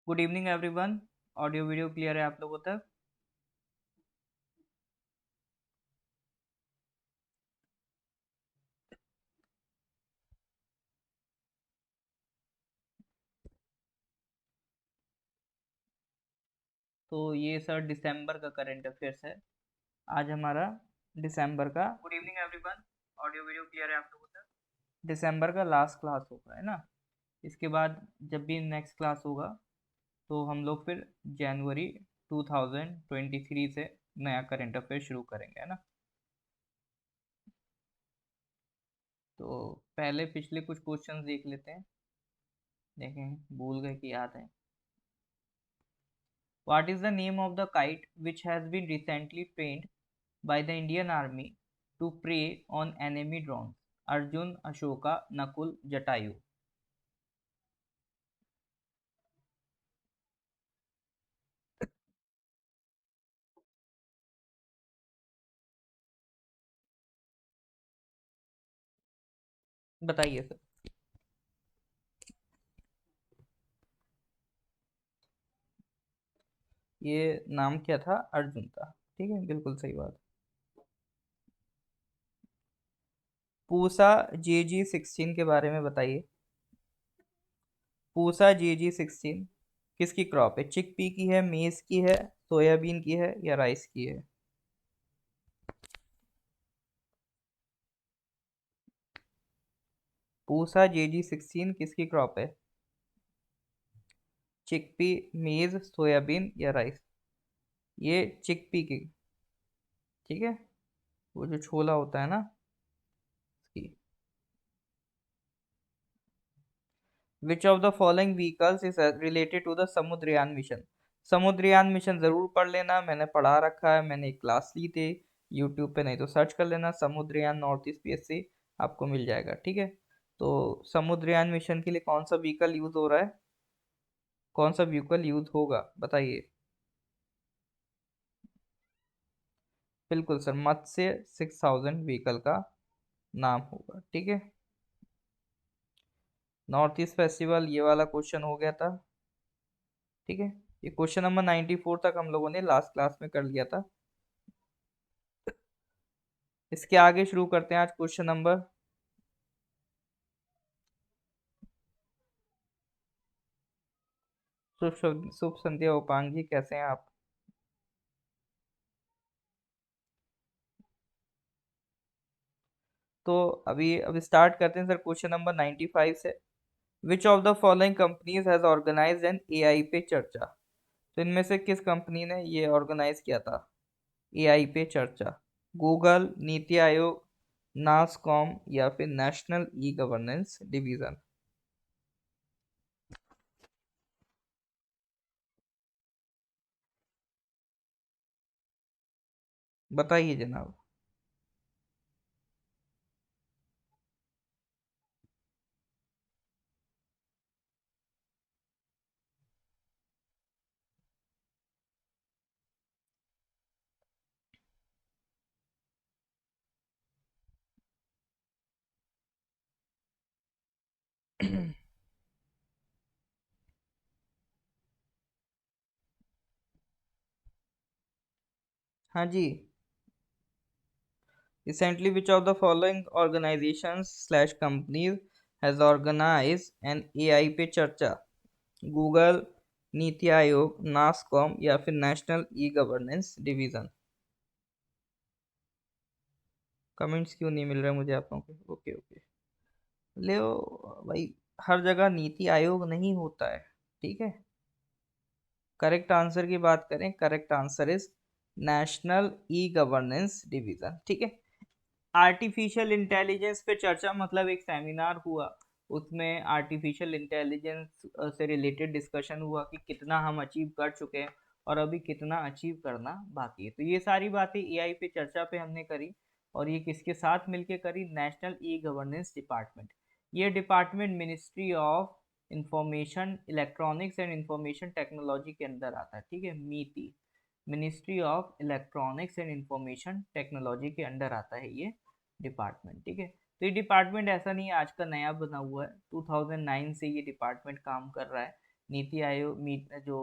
Good evening everyone. Audio video clear है आप लोगों तक? तो ये सर दिसंबर का करंट अफेयर्स है। आज हमारा दिसंबर का good evening everyone. Audio video clear है आप लोगों तक? दिसंबर का लास्ट क्लास होगा, है ना? इसके बाद जब भी नेक्स्ट क्लास होगा तो हम लोग फिर जनवरी 2023 से नया करंट अफेयर शुरू करेंगे, है ना? तो पहले पिछले कुछ क्वेश्चंस देख लेते हैं। देखें, भूल गए कि याद है। What is the name of the kite which has been recently trained by the Indian Army to prey on enemy drones? Arjun, Ashoka, Nakul, Jatayu. बताइए सर। ये नाम क्या था? अर्जुन था। ठीक है, बिल्कुल सही बात। पूसा JG16 के बारे में बताइए। पूसा JG16 किसकी क्रॉप है? चिकपी की है, मेज की है, सोयाबीन की है या राइस की है? पूसा JG16 किसकी क्रॉप है? चिकपी, मेज, सोयाबीन या राइस? ये चिकपी की। ठीक है, वो जो छोला होता है ना, उसकी। Which of the following vehicles is related to the Samudrayaan mission? Samudrayaan mission जरूर पढ़ लेना, मैंने पढ़ा रखा है, मैंने एक क्लास ली थी यूट्यूब पे, नहीं तो सर्च कर लेना समुद्रयान नॉर्थ ईस्ट PSC, आपको मिल जाएगा। ठीक है, तो समुद्रयान मिशन के लिए कौन सा व्हीकल यूज हो रहा है? कौन सा व्हीकल यूज होगा बताइए। बिल्कुल सर, मत्स्य 6000 व्हीकल का नाम होगा। ठीक है, नॉर्थ ईस्ट फेस्टिवल ये वाला क्वेश्चन हो गया था। ठीक है, ये क्वेश्चन नंबर 94 तक हम लोगों ने लास्ट क्लास में कर लिया था। इसके आगे शुरू करते हैं आज क्वेश्चन नंबर। शुभ शुभ संध्या उपांग जी, कैसे हैं आप? तो अभी स्टार्ट करते हैं सर क्वेश्चन नंबर 95 से। Which of the following companies has organised an AI पे चर्चा? तो इनमें से किस कंपनी ने ये ऑर्गेनाइज किया था AI पे चर्चा? गूगल, नीति आयोग, नासकॉम या फिर नेशनल ई गवर्नेंस डिवीजन? बताइए जनाब। हाँ जी। Recently, which of the following organizations slash companies has organized an AI पे चर्चा? गूगल, नीति आयोग, नासकॉम या फिर national E governance division? Comments क्यों नहीं मिल रहे मुझे आप लोगों के? ओके ओके, ले भाई। हर जगह नीति आयोग नहीं होता है। ठीक है, करेक्ट आंसर की बात करें, correct answer is national E governance division. ठीक है, आर्टिफिशियल इंटेलिजेंस पे चर्चा मतलब एक सेमिनार हुआ, उसमें आर्टिफिशियल इंटेलिजेंस से रिलेटेड डिस्कशन हुआ कि कितना हम अचीव कर चुके हैं और अभी कितना अचीव करना बाकी है। तो ये सारी बातें AI पे चर्चा पे हमने करी, और ये किसके साथ मिलके करी? National E governance department. ये department ministry of information, electronics and information technology के अंदर आता है। ठीक है, MeitY, ministry of electronics and information technology के अंडर आता है ये डिपार्टमेंट। ठीक है, तो ये डिपार्टमेंट ऐसा नहीं है आज का नया बना हुआ है, 2009 से ये डिपार्टमेंट काम कर रहा है। नीति आयोग जो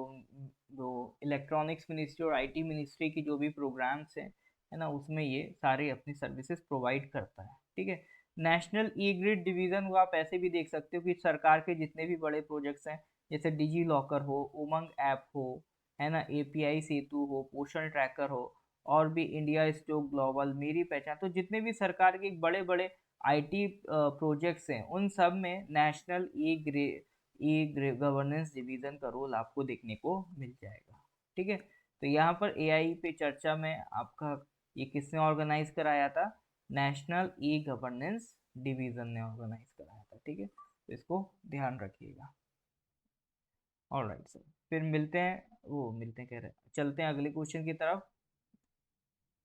जो इलेक्ट्रॉनिक्स मिनिस्ट्री और आईटी मिनिस्ट्री की जो भी प्रोग्राम्स हैं, है ना, उसमें ये सारे अपनी सर्विसेज प्रोवाइड करता है। ठीक है। नेशनल ई ग्रिड डिवीजन को आप ऐसे भी देख सकते हो कि सरकार के जितने भी बड़े प्रोजेक्ट्स हैं, जैसे डिजी लॉकर हो, उमंग ऐप हो, है ना, एपीआई सेतु हो, पोषण ट्रैकर हो, और भी इंडिया स्टॉक ग्लोबल, मेरी पहचान, तो जितने भी सरकार के बड़े बड़े आईटी प्रोजेक्ट्स हैं, उन सब में नेशनल ई गवर्नेंस डिवीजन का रोल आपको देखने को मिल जाएगा। ठीक है। तो यहाँ पर एआई पे चर्चा में आपका ये किसने ऑर्गेनाइज कराया था? नेशनल ई गवर्नेंस डिवीजन ने ऑर्गेनाइज कराया था। ठीक है, तो इसको ध्यान रखिएगा। ऑलराइट सर, फिर मिलते हैं, वो मिलते हैं कह रहे हैं, चलते हैं अगले क्वेश्चन की तरफ।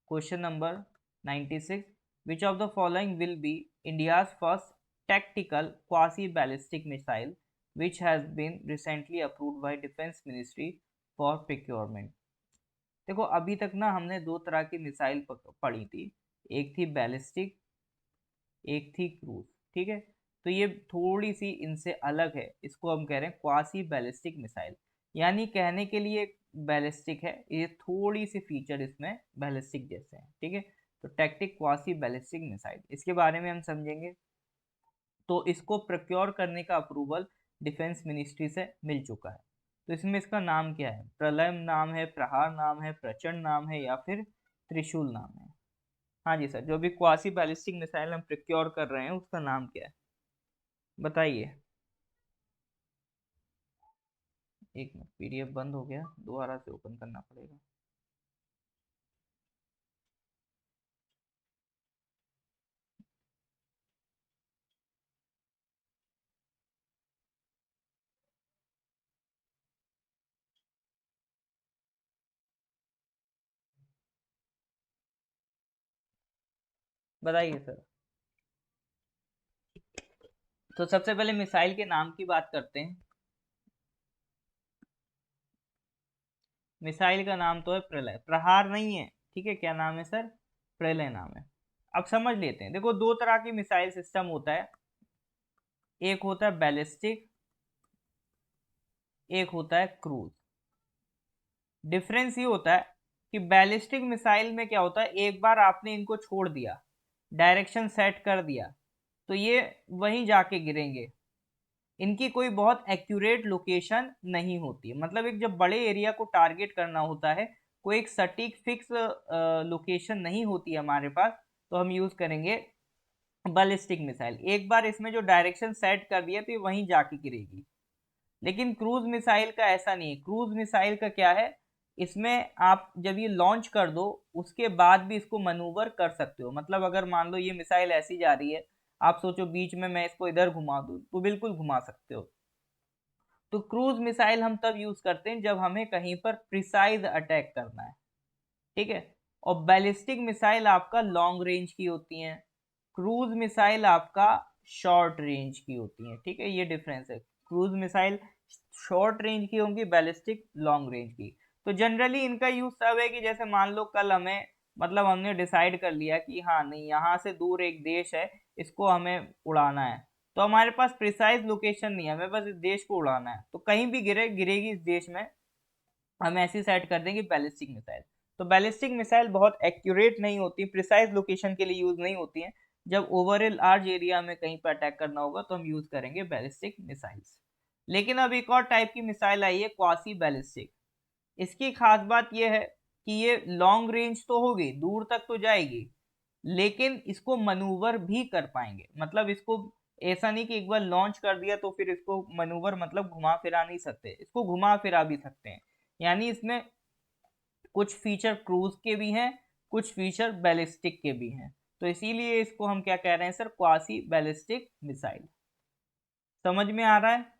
Question number 96, which of the following will be India's first tactical quasi-ballistic missile which has been recently approved by Defense Ministry for procurement? देखो, अभी तक ना हमने दो तरह की मिसाइल पढ़ी थी, एक थी बैलिस्टिक, एक थी क्रूज। ठीक है। तो ये थोड़ी सी इनसे अलग है, इसको हम कह रहे हैं क्वासी बैलिस्टिक मिसाइल, यानी कहने के लिए बैलिस्टिक है, ये थोड़ी सी फीचर इसमें बैलिस्टिक जैसे हैं। ठीक है। तो टैक्टिक क्वासी बैलिस्टिक मिसाइल, इसके बारे में हम समझेंगे। तो इसको प्रोक्योर करने का अप्रूवल डिफेंस मिनिस्ट्री से मिल चुका है। तो इसमें इसका नाम क्या है? प्रलय नाम है, प्रहार नाम है, प्रचंड नाम है, या फिर त्रिशूल नाम है? हाँ जी सर, जो भी क्वासी बैलिस्टिक मिसाइल हम प्रोक्योर कर रहे हैं उसका नाम क्या है, बताइए। एक मिनट, पीडीएफ बंद हो गया, दोबारा से ओपन करना पड़ेगा। बताइए सर। तो सबसे पहले मिसाइल के नाम की बात करते हैं। मिसाइल का नाम तो है प्रलय, प्रहार नहीं है। ठीक है, क्या नाम है सर? प्रलय नाम है। अब समझ लेते हैं। देखो, दो तरह की मिसाइल सिस्टम होता है, एक होता है बैलिस्टिक, एक होता है क्रूज। डिफरेंस ये होता है कि बैलिस्टिक मिसाइल में क्या होता है, एक बार आपने इनको छोड़ दिया, डायरेक्शन सेट कर दिया, तो ये वहीं जाके गिरेंगे। इनकी कोई बहुत एक्यूरेट लोकेशन नहीं होती है, मतलब एक जब बड़े एरिया को टारगेट करना होता है, कोई एक सटीक फिक्स लोकेशन नहीं होती है हमारे पास, तो हम यूज करेंगे बैलिस्टिक मिसाइल। एक बार इसमें जो डायरेक्शन सेट कर दिया तो ये वहीं जाके गिरेगी। लेकिन क्रूज मिसाइल का ऐसा नहीं है। क्रूज मिसाइल का क्या है, इसमें आप जब ये लॉन्च कर दो उसके बाद भी इसको मनूवर कर सकते हो। मतलब अगर मान लो ये मिसाइल ऐसी जा रही है, आप सोचो बीच में मैं इसको इधर घुमा दूं, तो बिल्कुल घुमा सकते हो। तो क्रूज मिसाइल हम तब यूज करते हैं जब हमें कहीं पर प्रिसाइज अटैक करना है। ठीक है। और बैलिस्टिक मिसाइल आपका लॉन्ग रेंज की होती हैं, क्रूज मिसाइल आपका शॉर्ट रेंज की होती हैं। ठीक है, ये डिफरेंस है। क्रूज मिसाइल शॉर्ट रेंज की होंगी, बैलिस्टिक लॉन्ग रेंज की। तो जनरली इनका यूज तब है कि जैसे मान लो कल हमें, मतलब हमने डिसाइड कर लिया कि हाँ नहीं, यहाँ से दूर एक देश है, इसको हमें उड़ाना है, तो हमारे पास प्रिसाइज लोकेशन नहीं है, हमें बस इस देश को उड़ाना है, तो कहीं भी गिरेगी इस देश में, हम ऐसी सेट कर देंगे बैलिस्टिक मिसाइल। तो बैलिस्टिक मिसाइल बहुत एक्यूरेट नहीं होती, प्रिसाइज लोकेशन के लिए यूज नहीं होती हैं। जब ओवर ए लार्ज एरिया में कहीं पर अटैक करना होगा तो हम यूज करेंगे बैलिस्टिक मिसाइल्स। लेकिन अब एक और टाइप की मिसाइल आई है, क्वासी बैलिस्टिक। इसकी खास बात यह है कि ये लॉन्ग रेंज तो होगी, दूर तक तो जाएगी, लेकिन इसको मनूवर भी कर पाएंगे। मतलब इसको ऐसा नहीं कि एक बार लॉन्च कर दिया तो फिर इसको मनूवर मतलब घुमा फिरा नहीं सकते, इसको घुमा फिरा भी सकते हैं। यानी इसमें कुछ फीचर क्रूज के भी हैं, कुछ फीचर बैलिस्टिक के भी हैं। तो इसीलिए इसको हम क्या कह रहे हैं सर? Quasi ballistic missile. समझ में आ रहा है?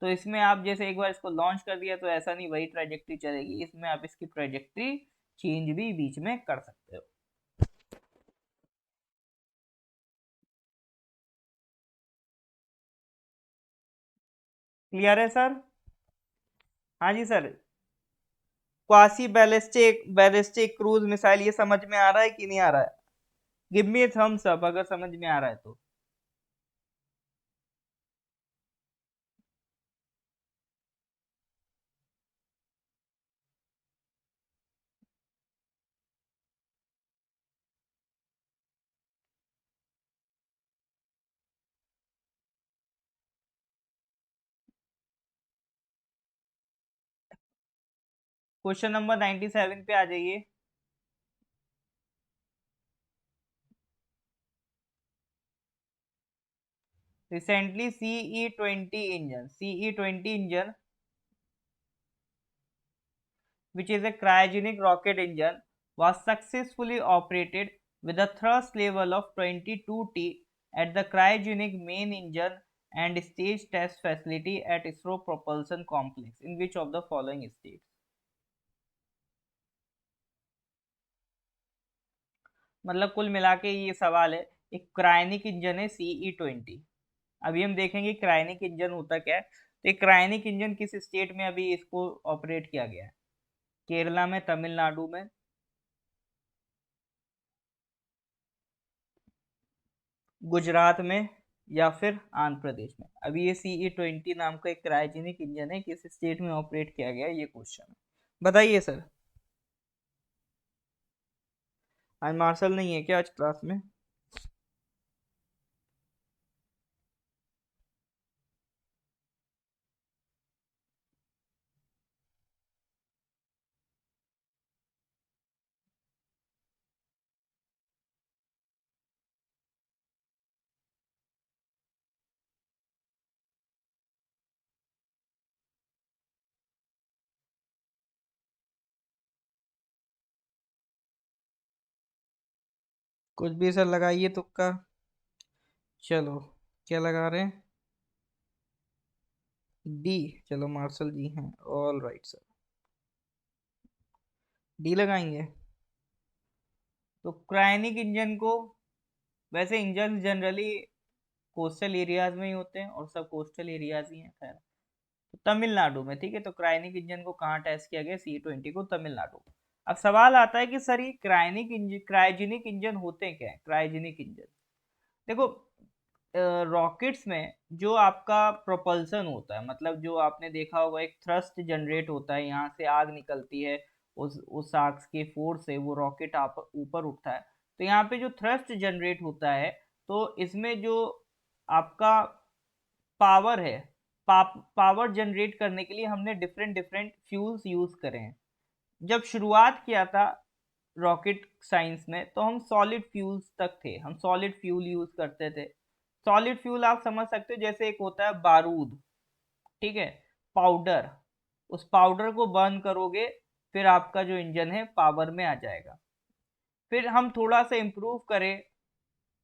तो इसमें आप जैसे एक बार इसको लॉन्च कर दिया तो ऐसा नहीं वही ट्रेजेक्ट्री चलेगी, इसमें आप इसकी ट्रेजेक्ट्री चेंज भी बीच में कर सकते हो। क्लियर है सर? हाँ जी sir. Quasi ballistic, ballistic cruise missile, ये समझ में आ रहा है कि नहीं आ रहा है? गिव मी थम्स अप अगर समझ में आ रहा है तो। क्वेश्चन नंबर 97 पे आ जाइए। Recently CE20 engine which is a cryogenic rocket engine was successfully operated with a thrust level of 22 T at the cryogenic main engine and stage test facility at ISRO propulsion complex in which of the following states? मतलब कुल मिला के ये सवाल है, एक cryonic engine है CE20। अभी हम देखेंगे क्रायोनिक इंजन होता क्या है। तो एक क्रायोनिक इंजन किस स्टेट में अभी इसको ऑपरेट किया गया है? केरला में, तमिलनाडु में, गुजरात में, या फिर आंध्र प्रदेश में। अभी ये CE20 नाम का एक क्रायोजेनिक इंजन है, किस स्टेट में ऑपरेट किया गया है, ये क्वेश्चन है। बताइए सर। आज मार्शल नहीं है क्या आज क्लास में? कुछ भी सर लगाइए तुक्का। चलो, क्या लगा रहे हैं? डी। चलो मार्शल जी हैं, ऑल राइट सर, डी लगाएंगे। तो क्रायोनिक इंजन को, वैसे इंजन जनरली कोस्टल एरियाज में ही होते हैं और सब कोस्टल एरियाज ही हैं, खैर। तो तमिलनाडु में, ठीक है। तो क्रायोनिक इंजन को कहाँ टेस्ट किया गया? CE20 को तमिलनाडु। अब सवाल आता है कि सर ये क्रायोजेनिक इंजन होते हैं क्या है? क्रायोजेनिक इंजन, देखो, रॉकेट्स में जो आपका प्रोपल्सन होता है, मतलब जो आपने देखा होगा एक थ्रस्ट जनरेट होता है, यहाँ से आग निकलती है, उस आग के फोर्स से वो रॉकेट आप ऊपर उठता है। तो यहाँ पे जो थ्रस्ट जनरेट होता है, तो इसमें जो आपका पावर है, पावर जनरेट करने के लिए हमने डिफरेंट डिफरेंट फ्यूल्स यूज करे हैं। जब शुरुआत किया था रॉकेट साइंस में, तो हम सॉलिड फ्यूल्स तक थे, हम सॉलिड फ्यूल यूज करते थे। सॉलिड फ्यूल आप समझ सकते हो, जैसे एक होता है बारूद, ठीक है, पाउडर। उस पाउडर को बर्न करोगे, फिर आपका जो इंजन है पावर में आ जाएगा। फिर हम थोड़ा सा इम्प्रूव करें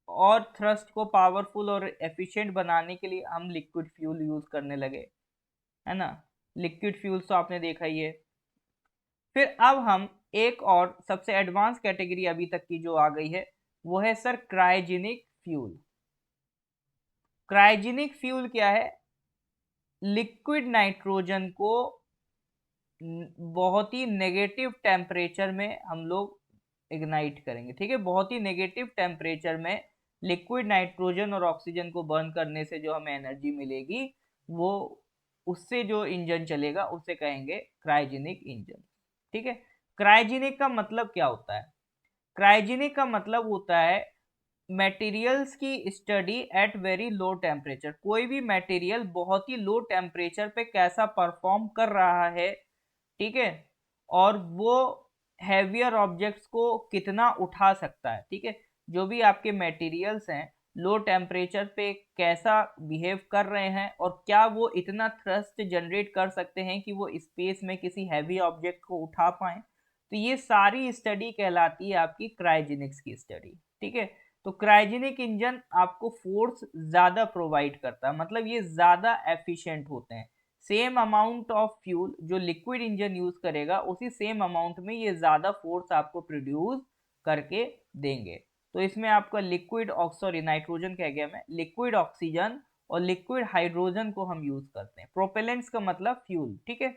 और थ्रस्ट को पावरफुल और एफिशिएंट बनाने के लिए हम लिक्विड फ्यूल यूज करने लगे, है ना। लिक्विड फ्यूल्स तो आपने देखा ही है। फिर अब हम एक और सबसे एडवांस कैटेगरी अभी तक की जो आ गई है, वो है sir cryogenic fuel. Cryogenic fuel क्या है? लिक्विड नाइट्रोजन को बहुत ही नेगेटिव टेम्परेचर में हम लोग इग्नाइट करेंगे, ठीक है। बहुत ही नेगेटिव टेम्परेचर में लिक्विड नाइट्रोजन और ऑक्सीजन को बर्न करने से जो हमें एनर्जी मिलेगी, वो उससे जो इंजन चलेगा उसे कहेंगे क्रायोजेनिक इंजन, ठीक है। क्रायोजेनिक का मतलब क्या होता है? क्रायोजेनिक का मतलब होता है मटेरियल्स की study eight very low temperature. कोई भी मटेरियल बहुत ही लो टेम्परेचर पे कैसा परफॉर्म कर रहा है, ठीक है, और वो हैवियर ऑब्जेक्ट्स को कितना उठा सकता है, ठीक है। जो भी आपके मटेरियल्स हैं, लो टेम्परेचर पे कैसा बिहेव कर रहे हैं, और क्या वो इतना थ्रस्ट जनरेट कर सकते हैं कि वो स्पेस में किसी हैवी ऑब्जेक्ट को उठा पाए। तो ये सारी स्टडी कहलाती है आपकी क्रायोजेनिक्स की स्टडी, ठीक है। तो क्रायोजेनिक इंजन आपको फोर्स ज्यादा प्रोवाइड करता है, मतलब ये ज्यादा एफिशिएंट होते हैं। सेम अमाउंट ऑफ फ्यूल जो लिक्विड इंजन यूज करेगा, उसी सेम अमाउंट में ये ज्यादा फोर्स आपको प्रोड्यूस करके देंगे। तो इसमें आपका लिक्विड, सॉरी नाइट्रोजन कह गया मैं, लिक्विड ऑक्सीजन और लिक्विड हाइड्रोजन को हम यूज करते हैं। प्रोपेलेंट्स का मतलब फ्यूल, ठीक है।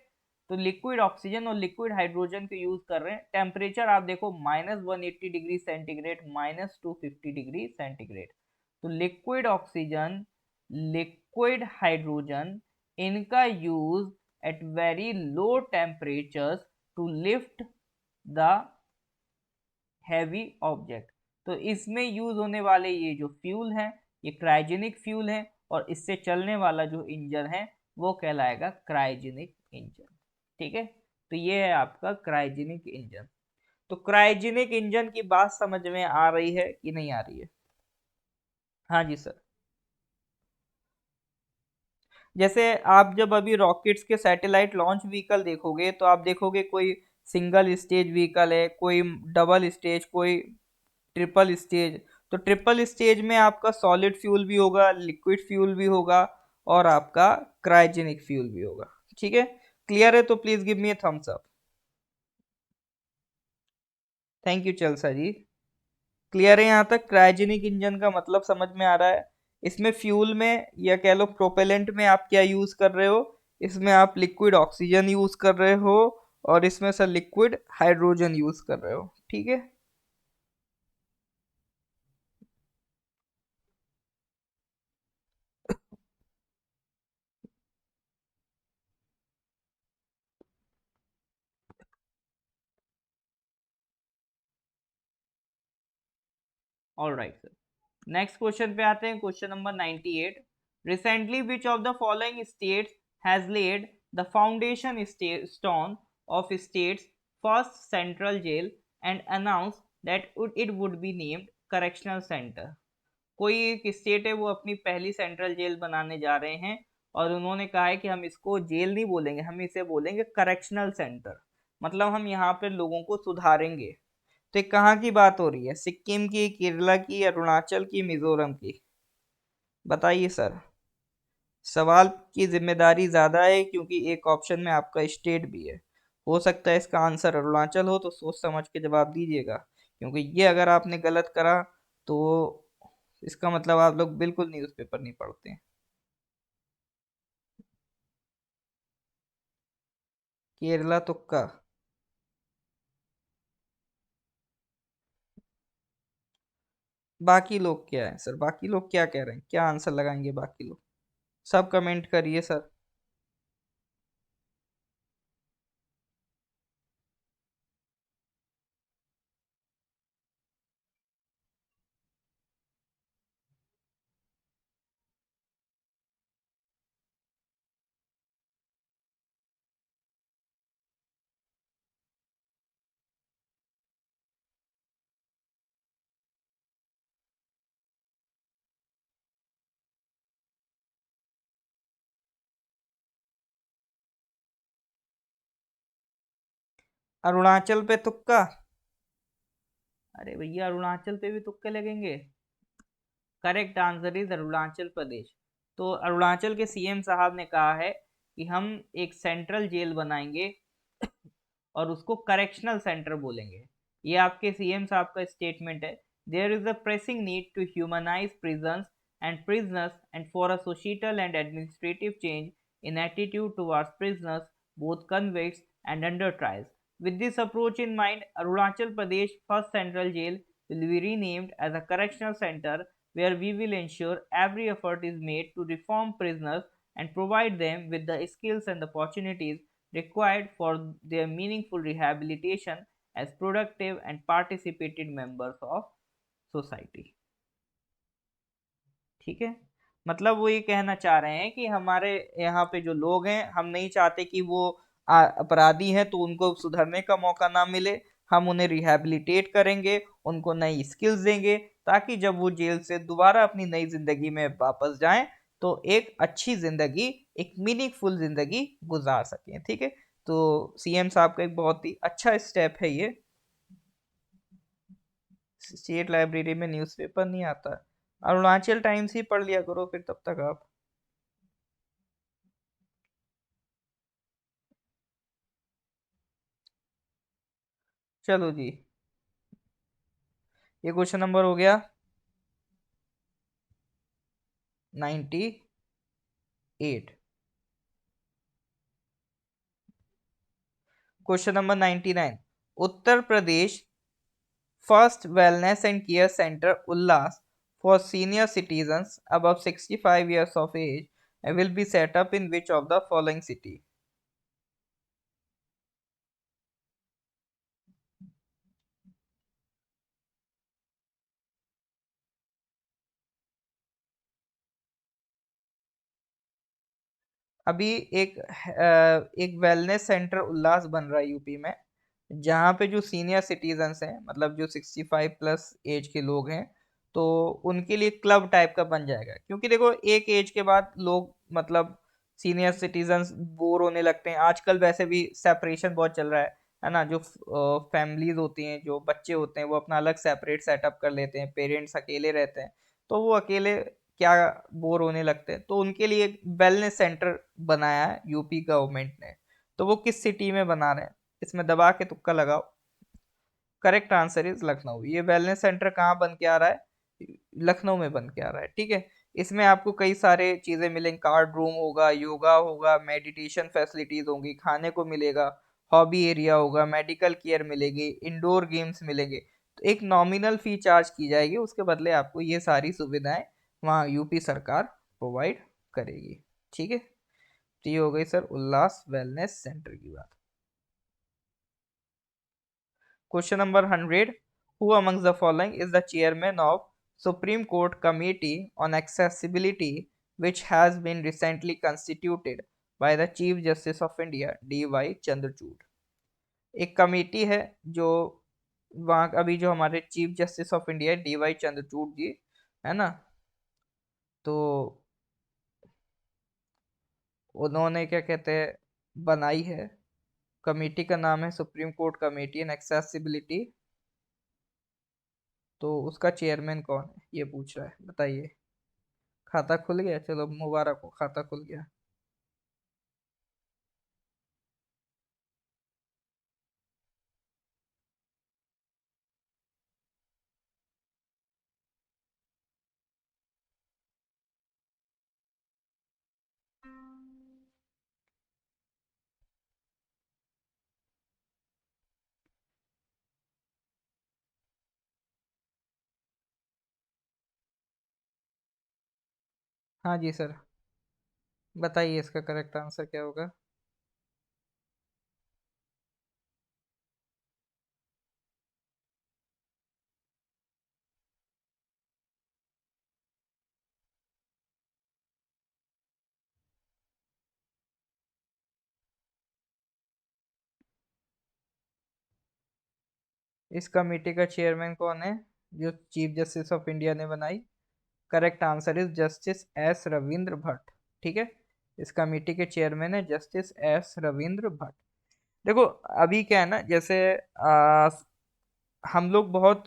तो लिक्विड ऑक्सीजन और लिक्विड हाइड्रोजन को यूज कर रहे हैं। टेम्परेचर आप देखो -180 डिग्री सेंटीग्रेड, -250 डिग्री सेंटीग्रेड। तो लिक्विड ऑक्सीजन, लिक्विड हाइड्रोजन, इनका use at very low temperatures to lift the heavy object. तो इसमें यूज होने वाले ये जो फ्यूल हैं, ये क्रायोजेनिक फ्यूल हैं, और इससे चलने वाला जो इंजन है वो कहलाएगा क्रायोजेनिक इंजन, ठीक है। तो ये है आपका क्रायोजेनिक इंजन। तो क्रायोजेनिक इंजन की बात समझ में आ रही है कि नहीं आ रही है? हाँ जी सर। जैसे आप जब अभी रॉकेट्स के सैटेलाइट लॉन्च व्हीकल देखोगे तो आप देखोगे कोई सिंगल स्टेज व्हीकल है, कोई डबल स्टेज, कोई ट्रिपल स्टेज। तो ट्रिपल स्टेज में आपका सॉलिड फ्यूल भी होगा, लिक्विड फ्यूल भी होगा, और आपका क्रायोजेनिक फ्यूल भी होगा। ठीक है, क्लियर है? तो please give me a thumbs up. Thank you चलसा जी। क्लियर है यहाँ तक? क्रायोजेनिक इंजन का मतलब समझ में आ रहा है? इसमें फ्यूल में या कह लो प्रोपेलेंट में आप क्या यूज कर रहे हो? इसमें आप लिक्विड ऑक्सीजन यूज कर रहे हो, और इसमें सर लिक्विड हाइड्रोजन यूज कर रहे हो। ठीक है। All right sir. Next question पे आते हैं, question number 98। Recently which of the following states has laid the foundation stone of state's first central jail and announce that it would be named correctional centre? कोई एक state है, वो अपनी पहली central jail बनाने जा रहे हैं, और उन्होंने कहा है कि हम इसको जेल नहीं बोलेंगे, हम इसे बोलेंगे करेक्शनल सेंटर। मतलब हम यहाँ पे लोगों को सुधारेंगे। तो ये कहाँ की बात हो रही है? सिक्किम की, केरला की, अरुणाचल की, मिजोरम की? बताइए सर। सवाल की जिम्मेदारी ज्यादा है क्योंकि एक ऑप्शन में आपका स्टेट भी है। हो सकता है इसका आंसर अरुणाचल हो, तो सोच समझ के जवाब दीजिएगा, क्योंकि ये अगर आपने गलत करा तो इसका मतलब आप लोग बिल्कुल न्यूज़पेपर नहीं पढ़ते हैं। केरला तुक्का? बाकी लोग क्या है सर? बाकी लोग क्या कह रहे हैं? क्या आंसर लगाएंगे बाकी लोग? सब कमेंट करिए सर। अरुणाचल पे तुक्का? अरे भैया, अरुणाचल पे भी तुक्के लगेंगे? Correct answer is Arunachal Pradesh. तो अरुणाचल के सीएम साहब ने कहा है कि हम एक सेंट्रल जेल बनाएंगे और उसको करेक्शनल सेंटर बोलेंगे। ये आपके सीएम साहब का स्टेटमेंट है। There is a pressing need to humanise prisons and prisoners and for a societal and administrative change in attitude towards prisoners, both convicts and under trials. With this approach in mind, Arunachal Pradesh First Central Jail will be renamed as a correctional center where we will ensure every effort is made to reform prisoners and provide them with the skills and opportunities required for their meaningful rehabilitation as productive and participated members of society। ठीक है। मतलब वो ये कहना चाह रहे हैं कि हमारे यहाँ पे जो लोग हैं, हम नहीं चाहते कि वो अपराधी हैं तो उनको सुधरने का मौका ना मिले। हम उन्हें रिहैबिलिटेट करेंगे, उनको नई स्किल्स देंगे, ताकि जब वो जेल से दोबारा अपनी नई जिंदगी में वापस जाएं तो एक अच्छी जिंदगी, एक मीनिंगफुल जिंदगी गुजार सकें। ठीक है। तो सीएम साहब का एक बहुत ही अच्छा स्टेप है ये। स्टेट लाइब्रेरी में न्यूज़पेपर नहीं आता? अरुणाचल टाइम्स ही पढ़ लिया करो फिर तब तक आप। चलो जी, ये क्वेश्चन नंबर हो गया 98। Question number 99। Uttar Pradesh first wellness and care centre Ullas for senior citizens above 65 years of age will be set up in which of the following city? अभी एक वेलनेस सेंटर उल्लास बन रहा है यूपी में, जहाँ पे जो सीनियर सिटीजन्स हैं, मतलब जो 65+ एज के लोग हैं, तो उनके लिए क्लब टाइप का बन जाएगा। क्योंकि देखो एक एज के बाद लोग, मतलब सीनियर सिटीजन्स बोर होने लगते हैं। आजकल वैसे भी सेपरेशन बहुत चल रहा है ना। जो फैमिलीज होती हैं, जो बच्चे होते हैं, वो अपना अलग सेपरेट सेटअप कर लेते हैं, पेरेंट्स अकेले रहते हैं, तो वो अकेले क्या बोर होने लगते हैं। तो उनके लिए एक वेलनेस सेंटर बनाया है यूपी गवर्नमेंट ने। तो वो किस सिटी में बना रहे हैं, इसमें दबा के तुक्का लगाओ। Correct answer is Lucknow. ये वेलनेस सेंटर कहाँ बन के आ रहा है? लखनऊ में बन के आ रहा है, ठीक है। इसमें आपको कई सारे चीजें मिलेंगी। कार्ड रूम होगा, योगा होगा, मेडिटेशन फैसिलिटीज होंगी, खाने को मिलेगा, हॉबी एरिया होगा, मेडिकल केयर मिलेगी, इंडोर गेम्स मिलेंगे। तो एक नॉमिनल फी चार्ज की जाएगी, उसके बदले आपको ये सारी सुविधाएं वहाँ यूपी सरकार प्रोवाइड करेगी, ठीक है। तो ये हो गई सर उल्लास वेलनेस सेंटर की बात। Question number 100. Who amongst the following is the chairman of Supreme Court Committee on Accessibility, which has been recently constituted by the Chief Justice of India, D.Y. Chandrachud? एक committee है जो वहाँ अभी जो हमारे chief justice of India D.Y. Chandrachud ji है ना, तो उन्होंने क्या कहते हैं बनाई है। कमेटी का नाम है supreme court committee on accessibility. तो उसका चेयरमैन कौन है ये पूछ रहा है, बताइए। खाता खुल गया, चलो मुबारक हो, खाता खुल गया। हाँ जी सर, बताइए इसका करेक्ट आंसर क्या होगा। इस कमेटी का चेयरमैन कौन है जो चीफ जस्टिस ऑफ इंडिया ने बनाई? Correct answer is justice S Ravindra Bhatt, ठीक है। इस कमेटी के चेयरमैन है जस्टिस एस रविंद्र भट्ट। देखो अभी क्या है ना, जैसे हम लोग बहुत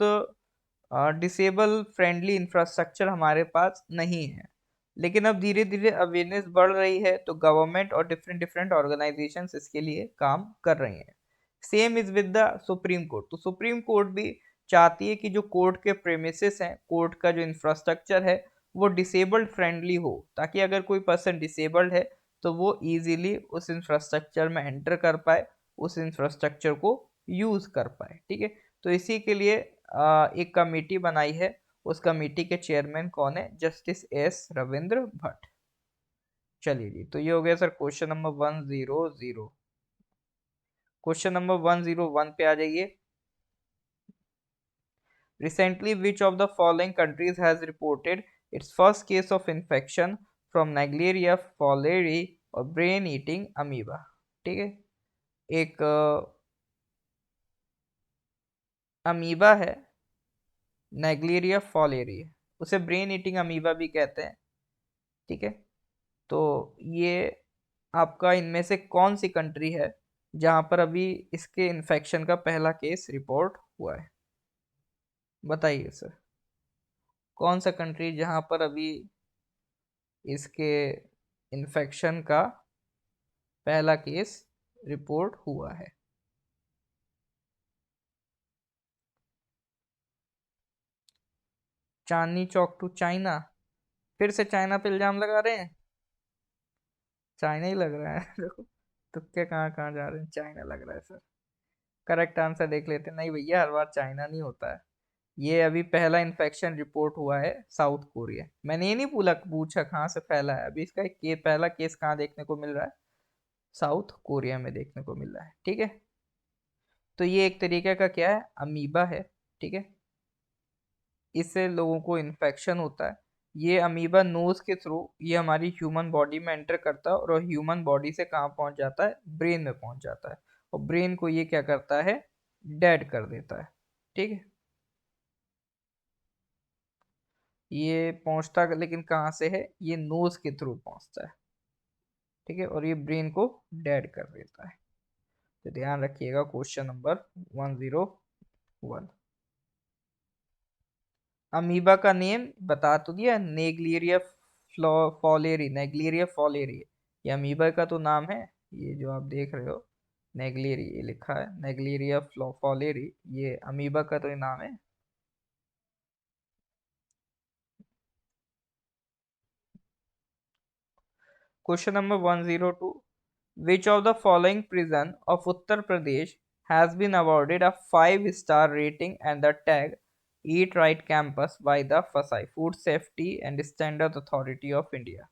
डिसेबल फ्रेंडली इंफ्रास्ट्रक्चर हमारे पास नहीं है, लेकिन अब धीरे धीरे अवेयरनेस बढ़ रही है, तो गवर्नमेंट और डिफरेंट डिफरेंट ऑर्गेनाइजेशंस इसके लिए काम कर रही हैं। Same is with the supreme court. तो सुप्रीम कोर्ट भी चाहती है कि जो कोर्ट के प्रेमिसेस हैं, कोर्ट का जो इंफ्रास्ट्रक्चर है, वो डिसेबल्ड फ्रेंडली हो, ताकि अगर कोई पर्सन डिसेबल्ड है तो वो इजीली उस इंफ्रास्ट्रक्चर में एंटर कर पाए, उस इंफ्रास्ट्रक्चर को यूज कर पाए, ठीक है। तो इसी के लिए एक कमेटी बनाई है। उस कमेटी के चेयरमैन कौन है? Justice S Ravindra Bhatt. चलिए जी, तो ये हो गया sir question number 100। Question number 101 पे आ जाइए। Recently, which of the following countries has reported its first case of infection from Naegleria fowleri और brain eating amoeba? ठीक है, एक अमीबा है, नेग्लेरिया फॉलेरी, उसे ब्रेन ईटिंग अमीबा भी कहते हैं, ठीक है। तो ये आपका इनमें से कौन सी कंट्री है जहां पर अभी इसके इन्फेक्शन का पहला केस रिपोर्ट हुआ है? बताइए सर, कौन सा कंट्री जहां पर अभी इसके इन्फेक्शन का पहला केस रिपोर्ट हुआ है? Chandni Chowk to China? फिर से चाइना पे इल्जाम लगा रहे हैं? चाइना ही लग रहा है देखो, तुक्के कहाँ कहाँ जा रहे हैं, चाइना लग रहा है सर। करेक्ट आंसर देख लेते हैं। नहीं भैया, हर बार चाइना नहीं होता है। ये अभी पहला इन्फेक्शन रिपोर्ट हुआ है साउथ कोरिया। मैंने ये नहीं पूछा कहाँ से फैला है, अभी इसका पहला केस कहाँ देखने को मिल रहा है? साउथ कोरिया में देखने को मिल रहा है, ठीक है। तो ये एक तरीके का क्या है, अमीबा है, ठीक है। इससे लोगों को इन्फेक्शन होता है। ये अमीबा नोज के थ्रू ये हमारी ह्यूमन बॉडी में एंटर करता है और ह्यूमन बॉडी से कहाँ पहुंच जाता है, ब्रेन में पहुंच जाता है, और ब्रेन को ये क्या करता है, डेड कर देता है। ठीक है, ये पहुंचता लेकिन कहाँ से है, ये नोज के थ्रू पहुंचता है। ठीक है, और ये ब्रेन को डेड कर देता है। तो ध्यान रखिएगा, क्वेश्चन नंबर 101। अमीबा का नेम बता तो दिया, नेग्लेरिया फॉलेरी, नेग्लेरिया फॉलेरी। ये अमीबा का तो नाम है, ये जो आप देख रहे हो नेग्लेरी, ये लिखा है नेग्लेरिया फॉलेरी, ये अमीबा का तो नाम है। Question number 102, which of the following prison of Uttar Pradesh has been awarded a 5-star rating and the tag Eat Right Campus by the FSI, Food Safety and Standard Authority of India?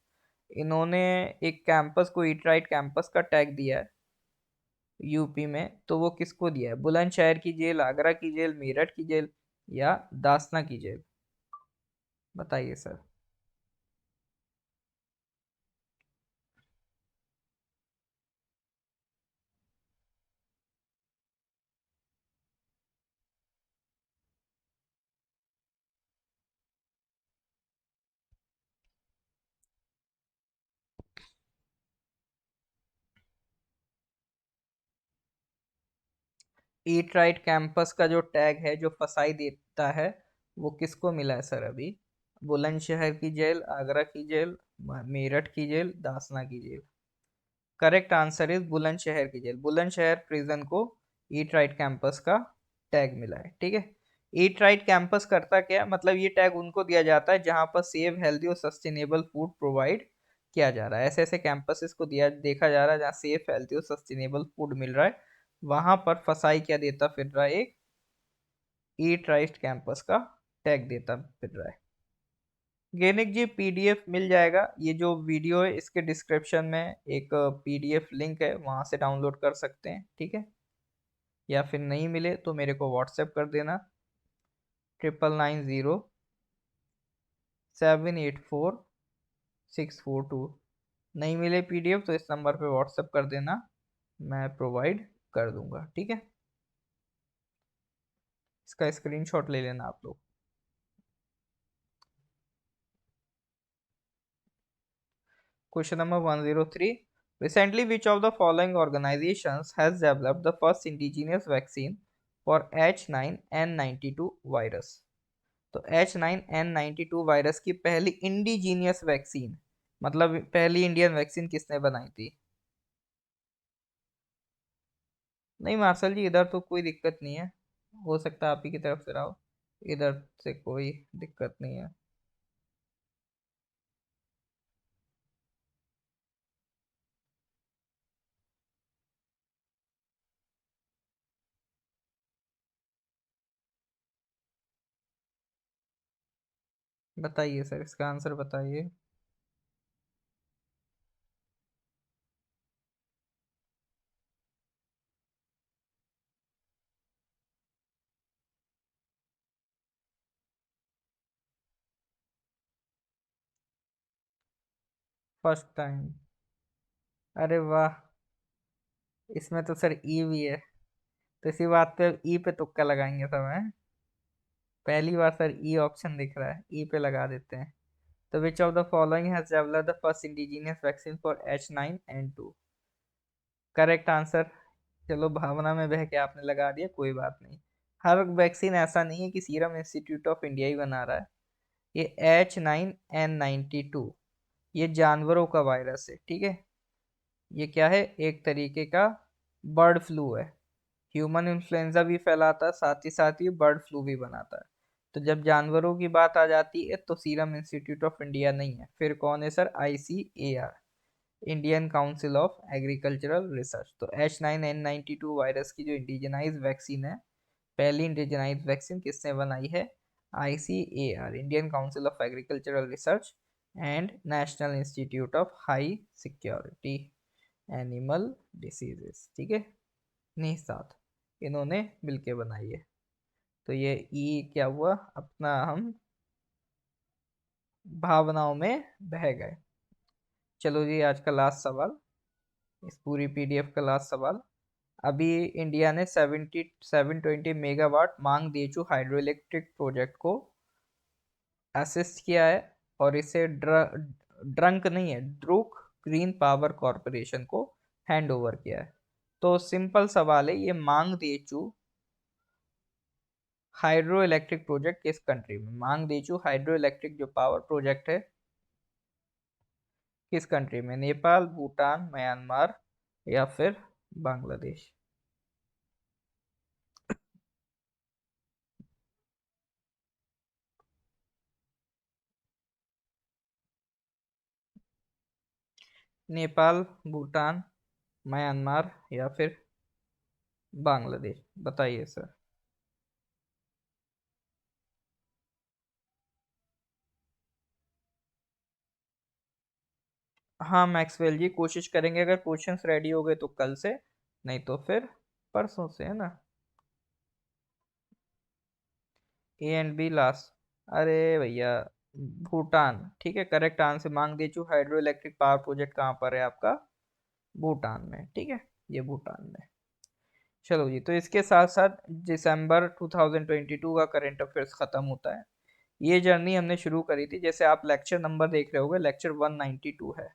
इन्होंने एक campus को eat right campus का tag दिया है UP में, तो वो किसको दिया है, बुलंदशहर की जेल, आगरा की जेल, मेरठ की जेल, या दासना की जेल? बताइए सर। ईट राइट कैंपस का जो टैग है, जो फसाई देता है, वो किसको मिला है सर अभी? बुलंदशहर की जेल, आगरा की जेल, मेरठ की जेल, दासना की जेल। करेक्ट आंसर इज बुलंदशहर की जेल। बुलंदशहर प्रिजन को ईट राइट कैंपस का टैग मिला है। ठीक है, ईट राइट कैंपस करता क्या है, मतलब ये टैग उनको दिया जाता है जहां पर सेफ, हेल्दी और सस्टेनेबल फूड प्रोवाइड किया जा रहा है। ऐसे ऐसे कैंपसेस को दिया देखा जा रहा है जहाँ सेफ, हेल्दी और सस्टेनेबल फूड मिल रहा है, वहां पर फसाई क्या देता फिर रहा है, एक ईट राइट कैंपस का टैग देता फिर रहा है। गेनिक जी, पीडीएफ मिल जाएगा, ये जो वीडियो है इसके डिस्क्रिप्शन में एक पीडीएफ लिंक है, वहां से डाउनलोड कर सकते हैं। ठीक है, या फिर नहीं मिले तो मेरे को व्हाट्सएप कर देना, 9990 784 642। नहीं मिले पीडीएफ तो इस नंबर पे व्हाट्सएप कर देना, मैं प्रोवाइड कर दूंगा। ठीक है, इसका स्क्रीनशॉट ले लेना आप लोग। Question number 103. Recently, which of the following organizations has developed the first indigenous vaccine for H9N92 virus? तो H9N92 वायरस की पहली इंडिजीनियस वैक्सीन, मतलब पहली इंडियन वैक्सीन किसने बनाई थी? नहीं मार्शल जी, इधर तो कोई दिक्कत नहीं है, हो सकता है आप ही की तरफ से रहा हो, इधर से कोई दिक्कत नहीं है। बताइए सर, इसका आंसर बताइए। First time? अरे वाह, इसमें तो सर ई भी है, तो इसी बात पे ई पे तुक्का लगाएंगे सब हैं। पहली बार सर ई ऑप्शन दिख रहा है, ई पे लगा देते हैं। तो विच of the following has developed the first indigenous vaccine for H9N2? Correct answer, चलो भावना में बह के आपने लगा दिया, कोई बात नहीं। हर वैक्सीन ऐसा नहीं है कि सीरम इंस्टीट्यूट ऑफ इंडिया ही बना रहा है। ये H9N92 ये जानवरों का वायरस है। ठीक है, ये क्या है, एक तरीके का बर्ड फ्लू है, ह्यूमन इन्फ्लुएंजा भी फैलाता है, साथ ही बर्ड फ्लू भी बनाता है। तो जब जानवरों की बात आ जाती है तो सीरम इंस्टीट्यूट ऑफ इंडिया नहीं है, फिर कौन है sir? ICAR, Indian council of agricultural research. तो H9N92 वायरस की जो इंडिजनाइज वैक्सीन है, पहली इंडिजनाइज वैक्सीन किसने बनाई है? ICAR, Indian council of agricultural research and national institute of high security animal diseases. ठीक है, नहीं साथ इन्होंने मिलके बनाई है। तो ये ई क्या हुआ अपना, हम भावनाओं में बह गए। चलो जी, आज का लास्ट सवाल, इस पूरी पीडीएफ का लास्ट सवाल। अभी इंडिया ने 720 मेगावाट देचू हाइड्रो इलेक्ट्रिक प्रोजेक्ट को असिस्ट किया है, और इसे ड्रंक नहीं है, ड्रूक ग्रीन पावर कॉरपोरेशन को हैंड ओवर किया है। तो सिंपल सवाल है, ये देचू हाइड्रो इलेक्ट्रिक प्रोजेक्ट किस कंट्री में, देचू हाइड्रो इलेक्ट्रिक जो पावर प्रोजेक्ट है किस कंट्री में, नेपाल, भूटान, म्यांमार या फिर बांग्लादेश। नेपाल, भूटान, म्यांमार या फिर बांग्लादेश, बताइए सर। हाँ मैक्सवेल जी, कोशिश करेंगे, अगर क्वेश्चंस रेडी हो गए तो कल से, नहीं तो फिर परसों से, है ना। A and B last. अरे भैया, भूटान, ठीक है, correct answer. Mangdechhu hydro electric power project कहाँ पर है आपका, भूटान में, ठीक है, ये भूटान में। चलो जी, तो इसके साथ साथ दिसंबर 2022 का करंट अफेयर्स खत्म होता है। ये जर्नी हमने शुरू करी थी, जैसे आप लेक्चर नंबर देख रहे होगे, लेक्चर 192 है।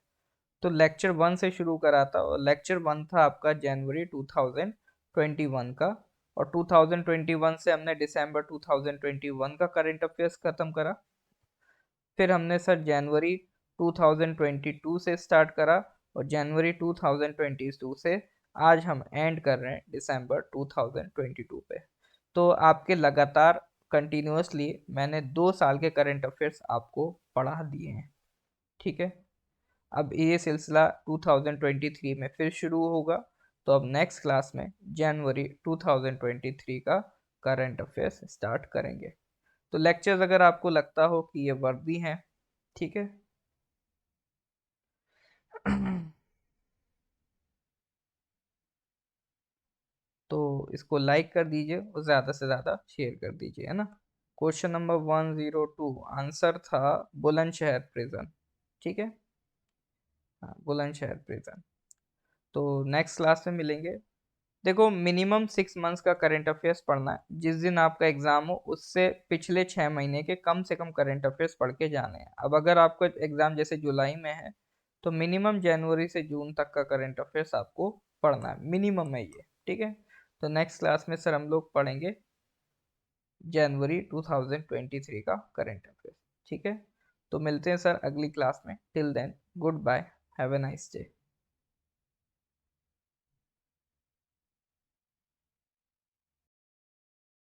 तो लेक्चर 1 से शुरू करा था, और लेक्चर 1 था आपका जनवरी 2021 का, और 2021 से हमने दिसंबर 2021 का करंट अफेयर्स खत्म करा। फिर हमने सर जनवरी 2022 से स्टार्ट करा, और जनवरी 2022 से आज हम एंड कर रहे हैं दिसंबर 2022 पे। तो आपके लगातार कंटिन्यूअसली मैंने 2 साल के करंट अफेयर्स आपको पढ़ा दिए हैं, ठीक है। अब ये सिलसिला 2023 में फिर शुरू होगा। तो अब नेक्स्ट क्लास में जनवरी 2023 का करंट अफेयर्स स्टार्ट करेंगे। तो लेक्चर्स अगर आपको लगता हो कि ये वर्दी हैं, ठीक है, तो इसको लाइक कर दीजिए और ज़्यादा से ज़्यादा शेयर कर दीजिए, है ना। क्वेश्चन नंबर 102 आंसर था बुलंदशहर प्रिजन, ठीक है। हाँ, बुलंदशहर प्रिजन। तो नेक्स्ट क्लास में मिलेंगे। देखो, मिनिमम 6 मंथ्स का करंट अफेयर्स पढ़ना है, जिस दिन आपका एग्जाम हो उससे पिछले 6 महीने के कम से कम करंट अफेयर्स पढ़ के जाने हैं। अब अगर आपका एग्जाम जैसे जुलाई में है, तो मिनिमम जनवरी से जून तक का करंट अफेयर्स आपको पढ़ना है, मिनिमम है ये, ठीक है। तो नेक्स्ट क्लास में सर हम लोग पढ़ेंगे जनवरी 2023 का करंट अफेयर्स, ठीक है। तो मिलते हैं सर अगली क्लास में, till then goodbye, have a nice day.